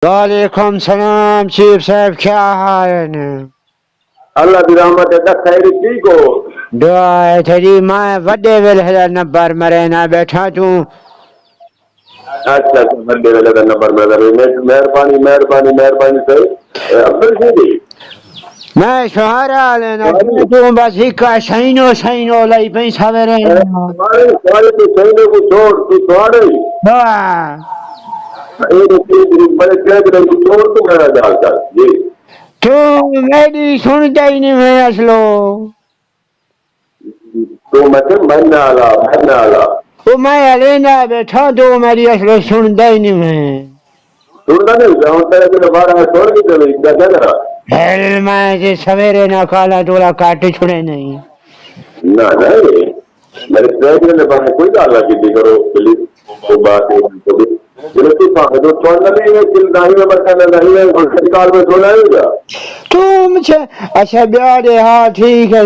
وعلیکم السلام چیف صاحب، کیا حال ہے؟ اللہ کی رحمت ہے، خیر ٹھیک ہو؟ دعا ہے تیری، میں وڈے ویلے نبر مرے نہ بیٹھا تو اچھا بندے والے کا نمبر مہربانی مہربانی مہربانی صحیح عبدل جی میں شہرا لینا تو بس ہکا سینو لئی پئی سویرے تمہارے سوال تو صحیح کو چھوڑ تو تھوڑے دعا بڑے کہہ رہے کو چھوڑ تو میرا جال کر جی تو میری سنتا ہی نہیں میں اصلو تو میں آلا تو میں لینا بیٹھا تو میری اصلو سنتا ہی نہیں میں سننا نہیں جاؤں تیرے کے بارے چھوڑ کے چلے کیا کہہ رہا ہیل میں سویرے نہ کالا ٹولا کاٹ چھڑے نہیں نہ نہیں میرے کہہ کے بارے کوئی گال کی کرو پلیز وہ بات جو چھوڑنا نہیں ہے دل میں بچانا نہیں ہے سرکار میں سونا ہے کیا تم اچھا بیاہ دے، ہاں ٹھیک ہے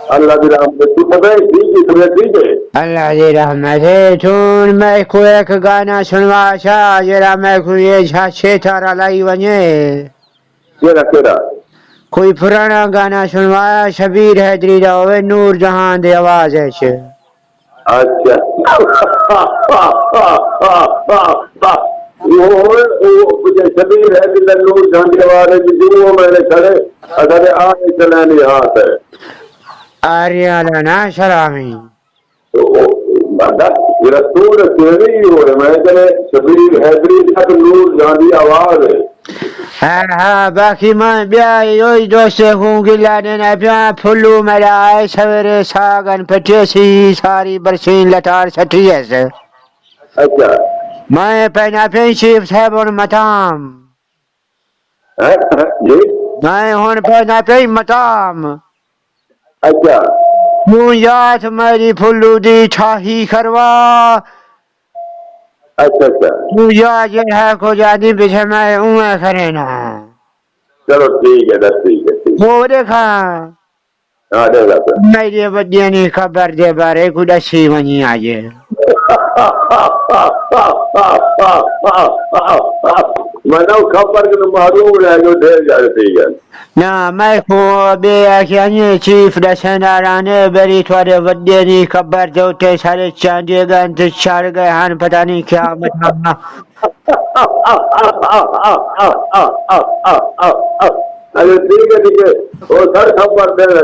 اللہ کی رحمت تو پتہ ہے ٹھیک ہے تمہیں ٹھیک ہے اللہ دی رحمت ہے چون میں کو ایک گانا سنوا چھا جرا میں کو یہ چھ تارا لائی ونجے کیڑا کوئی پرانا گانا سنوایا شبیر حیدری دا ہوئے نور جہاں دی آواز ہے چھ اچھا وہ شبیر ہے کہ نور جہاں دی آواز ہے جو میں نے کھڑے اگر آنے چلانے ہاتھ ہے آریانا نا سلامی رسول کیڑی ہو رہے میں کہنے شبیر حیدری تک نور جہاں دی آواز ہے ہاں باقی میں بیائی ہوئی دوستے ہوں گلا دینا پیا پھلو میرا آئے سویرے ساگن پٹیسی ساری برسین لٹار سٹھی ہے اچھا میں پہنا پہ چیف صاحب اور متام جی میں ہون پہنا پہ متام اچھا موں یاد میری پھلو دی ٹھاہی کروا اچھا اچھا موں یاد یہ ہے کو جادی پیچھے میں اوہ کرے نا چلو ٹھیک ہے ٹھیک ہے ٹھیک وہ دیکھا ہاں دے گا میری بدینی خبر دے بارے کو دسی ونی آجے منو خبر کہ معلوم رہ جو ڈھیر جانے ٹھیک ہے نا میں کو بے آخیانی چیف دسنارانے بری تھوڑے بدینی خبر دوتے سارے چاندے گئے تو چار گئے ہن پتہ نہیں کیا مطلب ارے ٹھیک ہے وہ سر خبر دے گا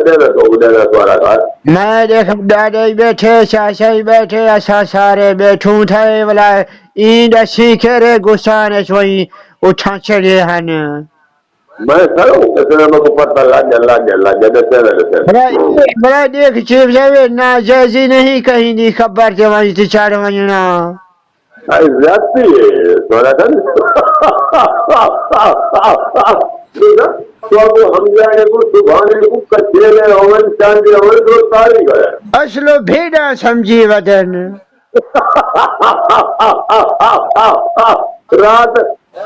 تمہارا گھر میں دیکھ دادے بیٹھے چاچا بیٹھے ایسا سارے بیٹھوں تھے بلا این دسی کھیرے گسانے سوئی اٹھا چڑے ہن میں سر ہوں کو پتہ لگ گیا بڑا دیکھ چیف صاحب ناجائزی نہیں کہیں دی خبر سے وہیں سے چار وجنا زیادتی ہے تھوڑا تو ہم جائے کو سبحانے کو کچھے ہوئے چاندے ہوئے تو ساری گئے اصلو بھیڑا سمجھی ودن رات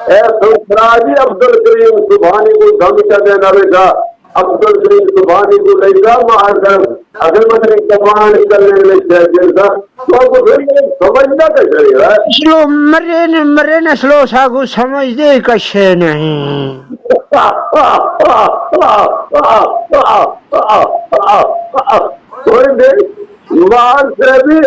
اے سراجی عبدالکریم سبحانی کو دم چلے نہ بیٹا عبدالکریم سبحانی کو لے جا مہاجر اگر مطلب کمان کرنے میں چاہیے تھا تو آپ کو پھر سمجھنا کیسے رہا ہے اصلو مرے نسلو ساگو سمجھ دے کشے نہیں کوئی نہیں مار سے بھی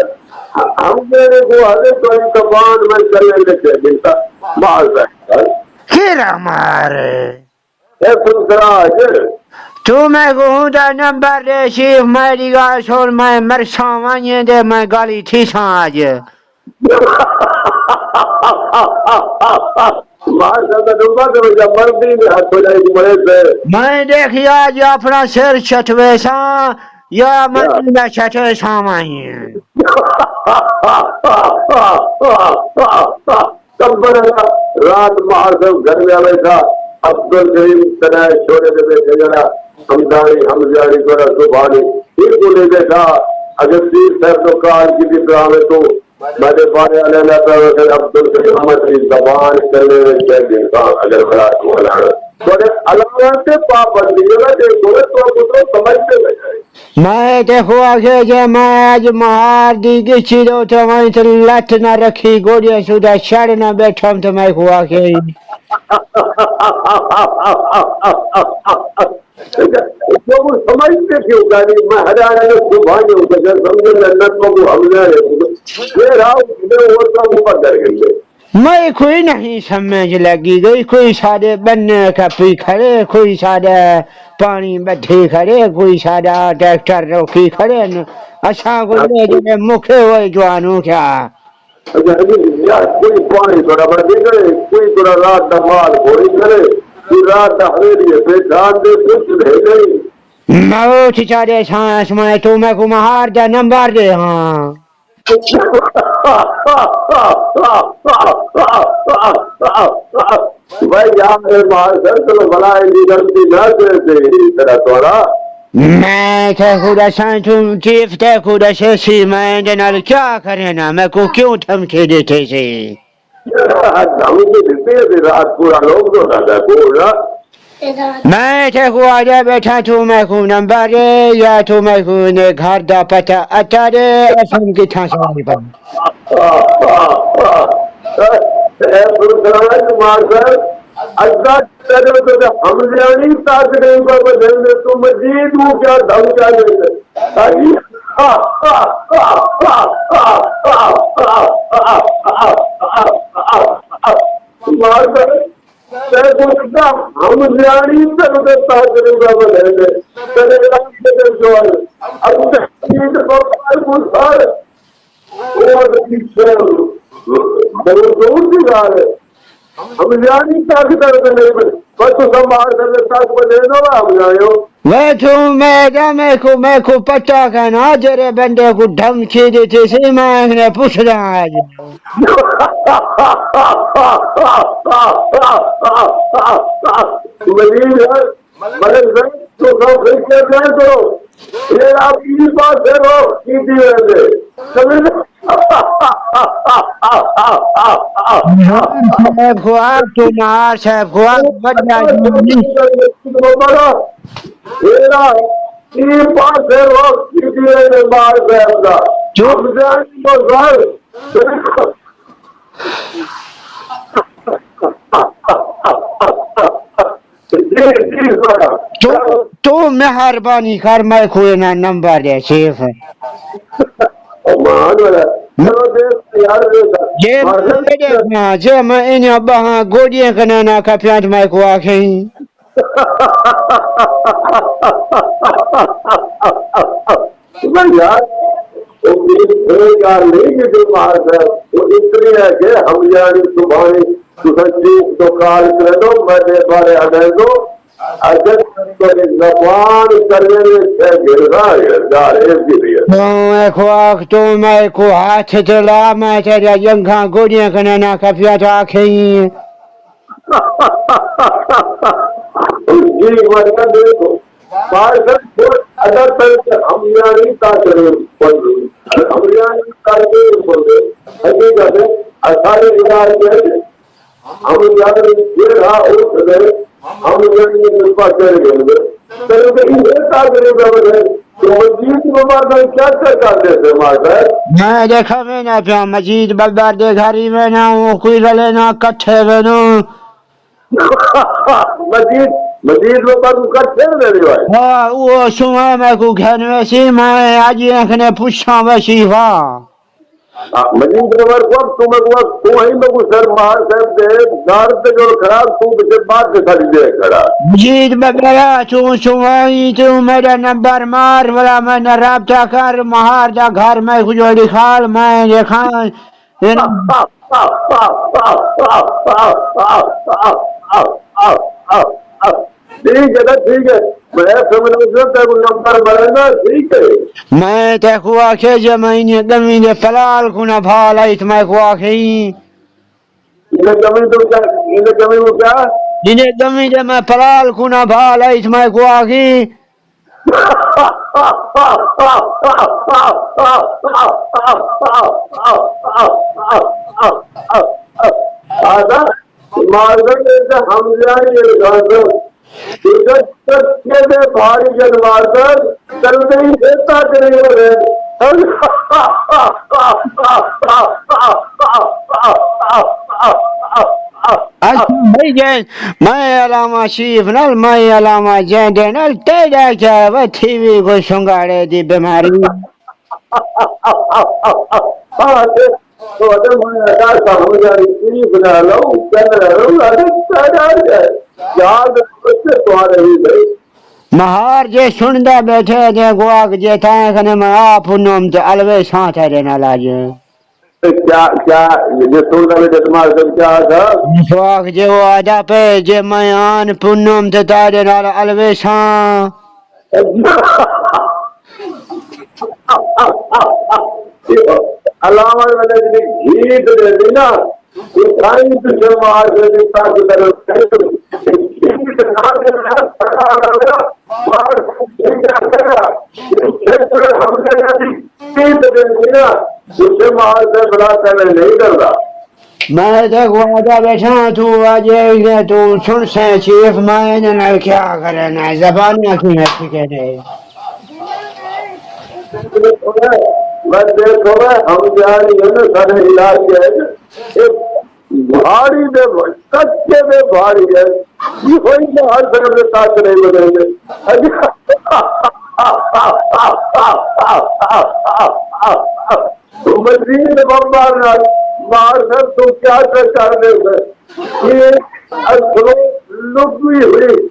ہم میرے کو ہلے کوئی کمان میں چلنے میں چاہیے تھا مار سے کیرا مارے اے سنسراج تو میں کہوں دا نمبر دے شیف میری گا چھوڑ میں مرساں وانیے دے میں گالی تھی ساں آج مار سے ڈوبا کرو جب مردی میں ہاتھ ہو جائے گی بڑے سے میں دیکھیا جو اپنا سر چھٹوے ساں یا مدینہ چھٹوے ساں وانیے تب بڑا رات مار سے گھر میں بیٹھا عبدالکریم تنائے چھوڑے دے بیٹھے جنا ہم جاری کرا سبحانی پھر کو لے بیٹھا اگر تیر صاحب تو کال کی بھی ہے تو میں نے بارے علیہ عبدالکریم احمد کی زبان کرنے میں چاہیے انسان اگر بڑا تو تھوڑے علامات پابندی ہے دیکھو تو کو سمجھتے لگے میں دیکھو آگے جے میں آج مہار دی گچھی دو تو میں تو لت نہ رکھی گوڑیا سودا چڑ نہ بیٹھا تو میں کو آگے وہ سمجھتے کیوں گاڑی میں ہریانہ میں صبح ہوتا سمجھے لندن کو ہم یہ رہا وہ سب اوپر کر گئی میں کوئی نہیں سمجھ لگی گئی کوئی سارے بننے کا پی کھڑے کوئی سارے پانی بیٹھے کھڑے کوئی سارا ٹریکٹر روکی کھڑے اچھا کو لے جائے مکھے ہوئے جوانوں کیا کوئی پانی تھوڑا بڑے کرے کوئی تھوڑا رات کا مال گوڑی کرے کوئی رات کا ہریے پہ جان دے کچھ رہ گئی میں چارے سانس میں تو میں کو مہار دا نمبر دے ہاں بھائی یہاں مال سر چلو بلائے گی غلطی نہ کرتے اس طرح تھوڑا میں تے خدا سانچوں چیف تے خدا شیشی میں نال کیا کرے نا میں کو کیوں دھمکی دیتے سے ہم کو دیتے ہیں رات پورا لوگ تو نہ پورا میں تے کو آجا بیٹھا تو میں کو نمبر یا تو میں کو نے گھر دا پتہ اٹارے اسم کی تھا سواری پر ہم جانی تاکرے کا بدلنے تو مزید ہوں کیا دھمکا دیتے ہم جانی تاکرے کا بدلنے ہم جانی طاقتر بس سنبھال کر تک بدلے دو ہم جاؤ وہ تو میں کو پتہ کا نا جرے بندے کو دھمکی دیتے سے میں نے پوچھ رہا آج مزید ہے مگر تو سب پھر کرو پھر آپ کی بات کرو کی وجہ صاحب کو آپ تو نہار صاحب کو آپ بڑا میرا تین پانچ بار کا تو مہربانی کر میں کوئی نہ نمبر دے چیف جے میں انہیں بہاں گوڑیاں کنانا کا پیانت میں کو آکھیں یار نہیں جو بات ہے وہ اتنی ہے کہ ہم یعنی صبح تو کال کر دو میں بارے اگر دو اگر زبان کرنے میں تو میں کو ہاتھ چلا میں تیرا جنگاں گوڑیاں کنانا کا پیانت آکھیں جی مطلب دیکھو اگر ہم یعنی ہم یعنی حقیقت سارے ادارے ہم یہ رہا ہم میں دیکھا میں نہ پیا مجید بلدار دے گھری میں نہ ہوں کوئی رلے نہ کٹھے میں نہ مزید لوگ کٹھے ہاں وہ سمے میں کو گھر میں سی میں آج ایکھنے پوچھا ویسی ہوا مزید نمبر وقت تو وہیں لوگ سر مہار صاحب دے دار سے جو خراب تو کے بعد سے خالی دے کھڑا مجید بگڑا تو سمائی تو میرا نمبر مار والا میں نے رابطہ کر مہار دا گھر میں کجوڑی خال میں دیکھا ٹھیک ہے نا ٹھیک ہے میں سمجھ نمبر بڑھے نا ٹھیک ہے میں تے کو آکھے جے میں نے دمی نے پلال کو نہ بھال ایت میں کو آکھے زمین تو کیا زمین کو کیا جنہیں دمی جے میں پلال کو نہ بھال ایت میں کو آکھی مارکر سے ہم جائیں گے دے بھاری جنوار کر چلتے ہی دیتا کرے گا بھائی جان میں علامہ شریف نال میں علامہ جین نال تیرا کیا وہ تھی بھی کو سنگاڑے دی بیماری تو اگر میں ایسا ہم جائیں بنا لوں کہنا رہوں یاد سے تو آ رہی ہے مہار جے سندا بیٹھے جے گواک جے تھائیں کنے میں آپ نوم تے الوے سانت ہے نال آج کیا کیا یہ سننا میں دماغ سے کیا تھا گواک جے وہ آجا پہ جے میں آن پنوم تے تارے نال الوے سان علامہ نے گیت دے دی نا اٹھائی تو مار دے دیتا مار سے بڑا پہلے نہیں کرتا میں تے گواجا بیٹھا تو آجے تو سن سے چیف میں نال کیا کرنا زبانیاں کی ہے کہ دے میں دیکھو ہم جاری ہے نا سارے علاج ہے بھاری دے سچے میں بھاری ہے یہ کوئی ہر طرف سے ساتھ نہیں بدلیں گے مزید بمبارنا مار کر تو کیا کر دے گا یہ لگی ہوئی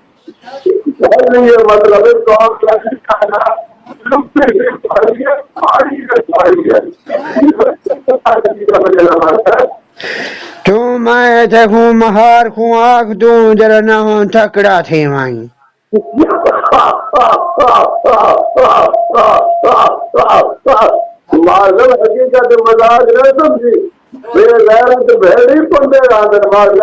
یہ مطلب ہے کام کھانا تو میں دیکھوں مہار کو آنکھ دوں جرا نہ ہوں تکڑا تھے مائیں مارل حقیقت مزاج نہ سمجھی میرے غیرت بھیڑی پندے رہا مارل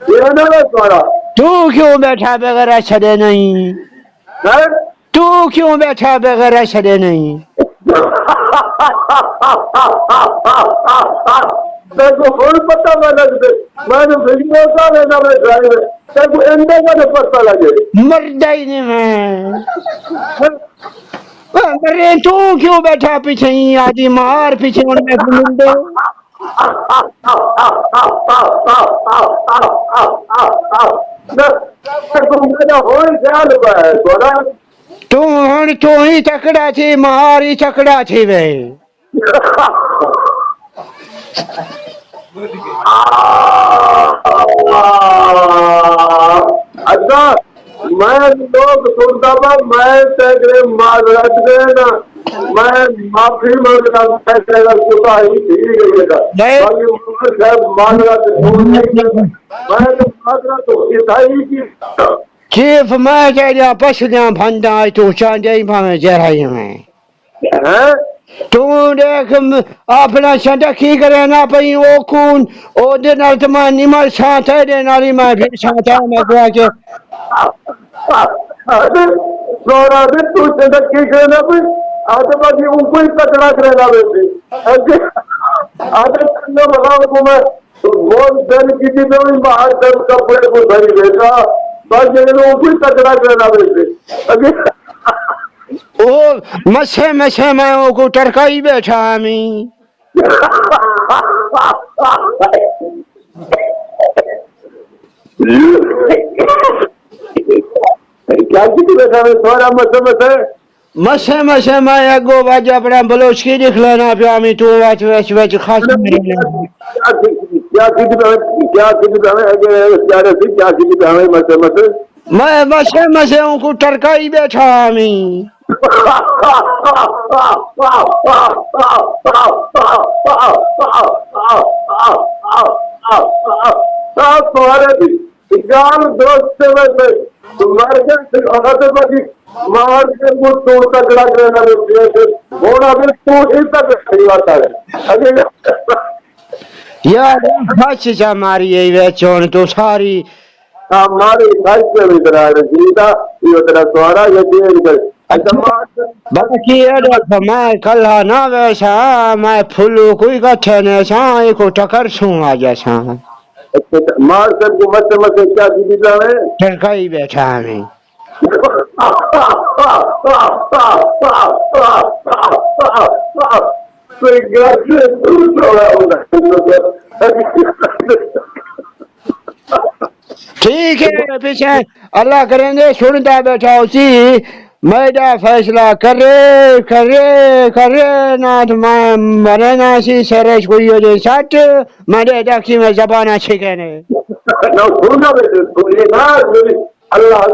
یہ نہ سوڑا تو کیوں بیٹھا بغیر چھڑے نہیں تو کیوں بیٹھا بغیر چھڑے نہیں پتا میں لگتے میں نے ویڈیو کا لینا میں ڈرائیو اندر کا نہیں پتا لگے مردہ ہی نہیں میں تو کیوں بیٹھا پیچھے ہی آجی مار پیچھے ان میں گھومندے تو ہی چکڑا تھی مہار ہی چکڑا تھی بھائی اچھا میں لوگ سنتا تھا میں تیرے معذرت گئے نا میں معافی مانگتا کوتا ہی ٹھیک ہے باقی معذرت عیسائی کی چیف میں کہہ دیا پچھلیاں بھنڈا تو چاندی بھاویں جرائی میں تو دیکھ اپنا چھنڈا کی کرے نا پئی او کون او دے نال تما نیمال ساتھ ہے دے نالی میں پھر ساتھ ہے میں کہا کہ سوڑا دے تو چھنڈا کی کرے نا پئی آدھے باقی ان کو ہی تکڑا کرے نا بیٹے آدھے چھنڈا بغاو کو میں بہت دل کی تھی تو باہر دل کپڑے کو دھری بیٹا باقی ان کو ہی تکڑا کرے نا بیٹے او مسے میں او کو ٹرکائی بیٹھا ہمیں کیا کی بیٹھا میں سوڑا مسے میں اگو باج اپنا بلوچ کی دکھ لینا پیا ہمیں تو ویچ خاص میرے کیا میں مسے ان کو ٹرکائی بیٹھا ہمیں تمہارے بھی دوست مار کے تو تکڑا کرنا ہونا بھی تو ہی تک صحیح بات ہے یار خاص چا ماری ویچون تو ساری ہماری خاص بھی طرح جیتا یہ طرح سوارا یا باقی میں کلہ نہ ویسا میں پھلو کوئی کٹھے نے سا ایک ٹکر سوں آ جیسا مار صاحب کو مت مت کیا کی ہے ٹھڑکائی بیٹھا ہمیں ٹھیک ہے پیچھے اللہ کریں گے سنتا بیٹھا اسی میڈا فیصلہ کرے نہ تو میں مرے نہ سی سرش کوئی ہو جائے سٹ میرے ڈاکی میں زبانہ چھکنے اللہ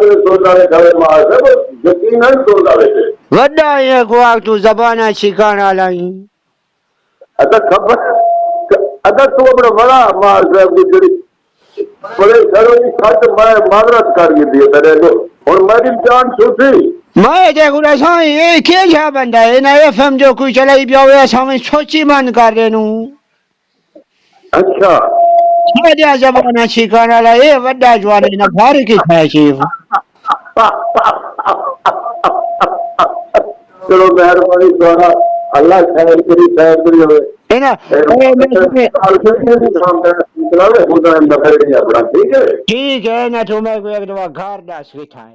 یقیناً سنتا بیٹھے وڈا یہ کو تو زبانہ چھکانا لائی خبر اگر تو اپنا بڑا مار صاحب کی جڑی بڑے سروں کی سچ میں معذرت کر دی تیرے کو اور میری جان چھوٹی میں دیکھو رہا سا یہ کیا جا بندہ ہے نا ایف ایم جو کوئی چلائی پیا ہوا سامنے سوچی من کر رہے نو اچھا کیا زبانہ چھکانا لائی یہ وڈا جوانے نا بھار کی کھائے چیز چلو مہربانی دوارا اللہ خیر کری ہوئے ٹھیک ہے نا تو میں کوئی ایک دفعہ گھر دس کے تھا